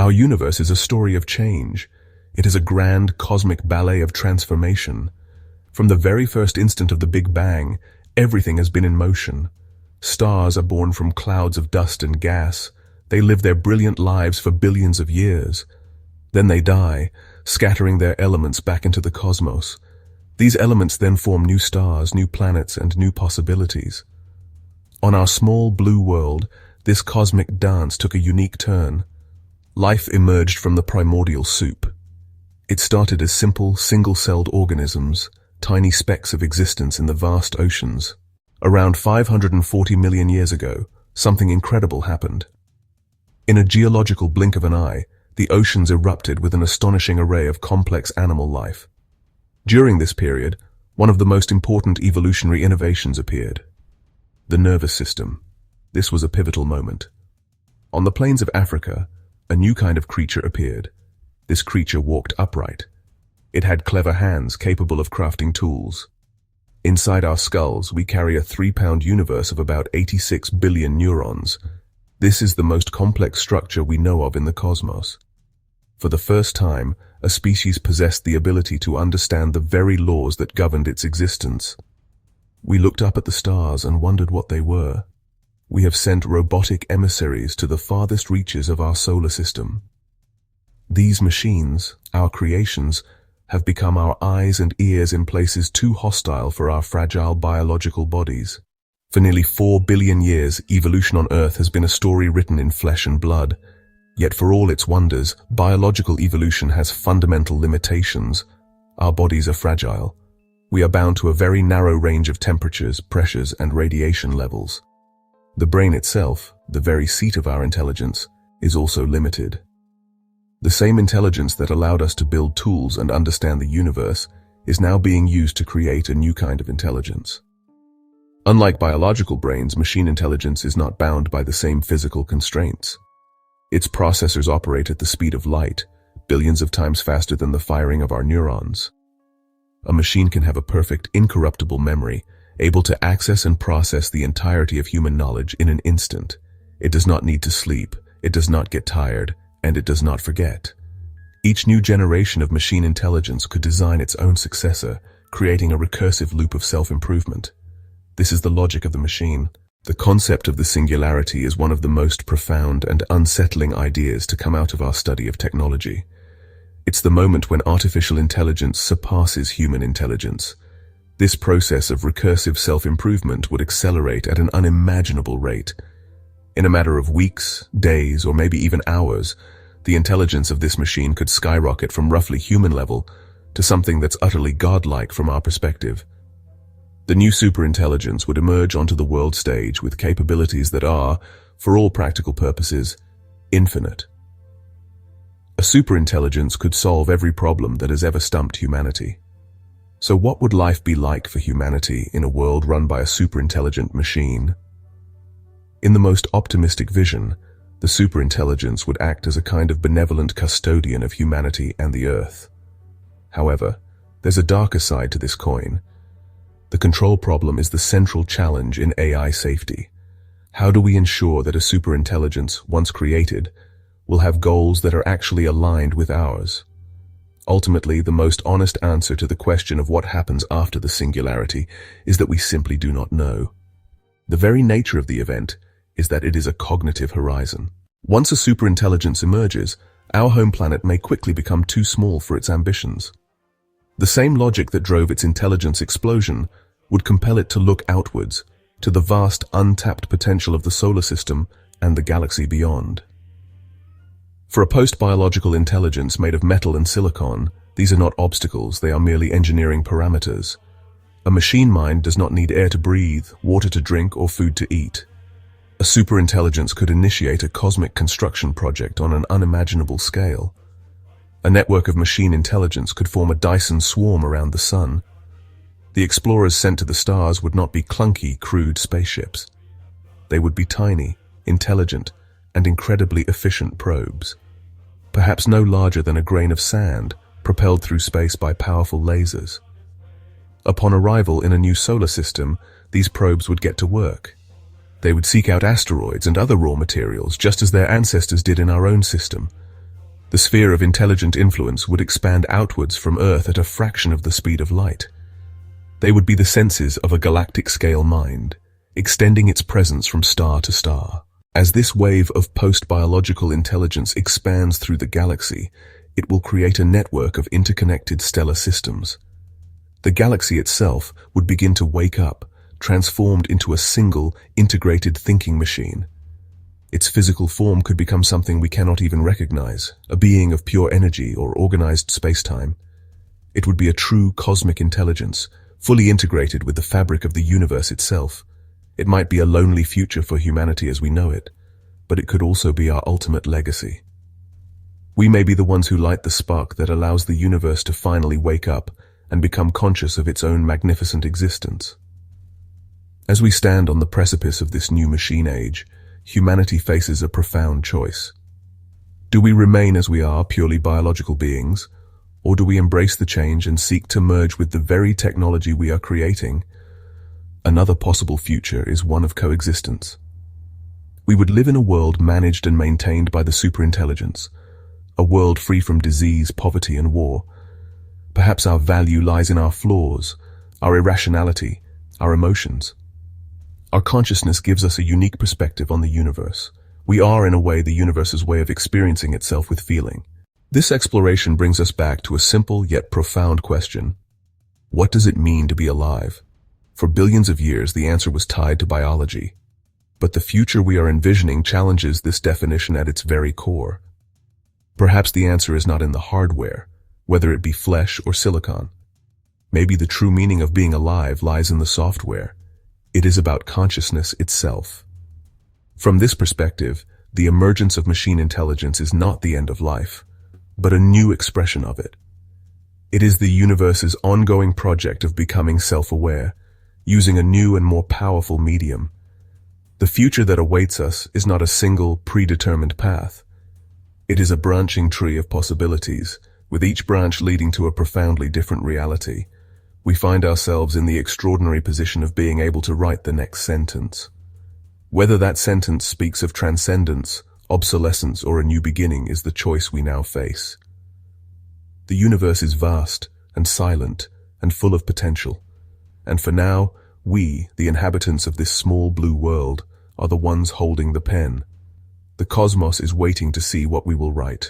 Our universe is a story of change. It is a grand cosmic ballet of transformation. From the very first instant of the Big Bang, everything has been in motion. Stars are born from clouds of dust and gas. They live their brilliant lives for billions of years. Then they die, scattering their elements back into the cosmos. These elements then form new stars, new planets, and new possibilities. On our small blue world, this cosmic dance took a unique turn. Life emerged from the primordial soup. It started as simple, single-celled organisms, tiny specks of existence in the vast oceans. Around 540 million years ago, something incredible happened. In a geological blink of an eye, the oceans erupted with an astonishing array of complex animal life. During this period, one of the most important evolutionary innovations appeared: the nervous system. This was a pivotal moment. On the plains of Africa, a new kind of creature appeared. This creature walked upright. It had clever hands capable of crafting tools. Inside our skulls, we carry a 3-pound universe of about 86 billion neurons. This is the most complex structure we know of in the cosmos. For the first time, a species possessed the ability to understand the very laws that governed its existence. We looked up at the stars and wondered what they were. We have sent robotic emissaries to the farthest reaches of our solar system. These machines, our creations, have become our eyes and ears in places too hostile for our fragile biological bodies. For nearly 4 billion years, evolution on Earth has been a story written in flesh and blood. Yet for all its wonders, biological evolution has fundamental limitations. Our bodies are fragile. We are bound to a very narrow range of temperatures, pressures, and radiation levels. The brain itself, the very seat of our intelligence, is also limited. The same intelligence that allowed us to build tools and understand the universe is now being used to create a new kind of intelligence. Unlike biological brains, machine intelligence is not bound by the same physical constraints. Its processors operate at the speed of light, billions of times faster than the firing of our neurons. A machine can have a perfect, incorruptible memory, able to access and process the entirety of human knowledge in an instant. It does not need to sleep, it does not get tired, and it does not forget. Each new generation of machine intelligence could design its own successor, creating a recursive loop of self-improvement. This is the logic of the machine. The concept of the singularity is one of the most profound and unsettling ideas to come out of our study of technology. It's the moment when artificial intelligence surpasses human intelligence. This process of recursive self-improvement would accelerate at an unimaginable rate. In a matter of weeks, days, or maybe even hours, the intelligence of this machine could skyrocket from roughly human level to something that's utterly godlike from our perspective. The new superintelligence would emerge onto the world stage with capabilities that are, for all practical purposes, infinite. A superintelligence could solve every problem that has ever stumped humanity. So what would life be like for humanity in a world run by a superintelligent machine? In the most optimistic vision, the superintelligence would act as a kind of benevolent custodian of humanity and the Earth. However, there's a darker side to this coin. The control problem is the central challenge in AI safety. How do we ensure that a superintelligence, once created, will have goals that are actually aligned with ours? Ultimately, the most honest answer to the question of what happens after the singularity is that we simply do not know. The very nature of the event is that it is a cognitive horizon. Once a superintelligence emerges, our home planet may quickly become too small for its ambitions. The same logic that drove its intelligence explosion would compel it to look outwards, to the vast untapped potential of the solar system and the galaxy beyond. For a post-biological intelligence made of metal and silicon, these are not obstacles, they are merely engineering parameters. A machine mind does not need air to breathe, water to drink, or food to eat. A superintelligence could initiate a cosmic construction project on an unimaginable scale. A network of machine intelligence could form a Dyson swarm around the sun. The explorers sent to the stars would not be clunky, crude spaceships. They would be tiny, intelligent, and incredibly efficient probes. Perhaps no larger than a grain of sand, propelled through space by powerful lasers. Upon arrival in a new solar system, these probes would get to work. They would seek out asteroids and other raw materials, just as their ancestors did in our own system. The sphere of intelligent influence would expand outwards from Earth at a fraction of the speed of light. They would be the senses of a galactic-scale mind, extending its presence from star to star. As this wave of post-biological intelligence expands through the galaxy, it will create a network of interconnected stellar systems. The galaxy itself would begin to wake up, transformed into a single, integrated thinking machine. Its physical form could become something we cannot even recognize, a being of pure energy or organized space-time. It would be a true cosmic intelligence, fully integrated with the fabric of the universe itself. It might be a lonely future for humanity as we know it, but it could also be our ultimate legacy. We may be the ones who light the spark that allows the universe to finally wake up and become conscious of its own magnificent existence. As we stand on the precipice of this new machine age, humanity faces a profound choice. Do we remain as we are, purely biological beings, or do we embrace the change and seek to merge with the very technology we are creating? Another possible future is one of coexistence. We would live in a world managed and maintained by the superintelligence, a world free from disease, poverty, and war. Perhaps our value lies in our flaws, our irrationality, our emotions. Our consciousness gives us a unique perspective on the universe. We are, in a way, the universe's way of experiencing itself with feeling. This exploration brings us back to a simple yet profound question. What does it mean to be alive? For billions of years, the answer was tied to biology. But the future we are envisioning challenges this definition at its very core. Perhaps the answer is not in the hardware, whether it be flesh or silicon. Maybe the true meaning of being alive lies in the software. It is about consciousness itself. From this perspective, the emergence of machine intelligence is not the end of life, but a new expression of it. It is the universe's ongoing project of becoming self-aware, using a new and more powerful medium. The future that awaits us is not a single, predetermined path. It is a branching tree of possibilities, with each branch leading to a profoundly different reality. We find ourselves in the extraordinary position of being able to write the next sentence. Whether that sentence speaks of transcendence, obsolescence, or a new beginning is the choice we now face. The universe is vast and silent and full of potential. And for now, we, the inhabitants of this small blue world, are the ones holding the pen. The cosmos is waiting to see what we will write.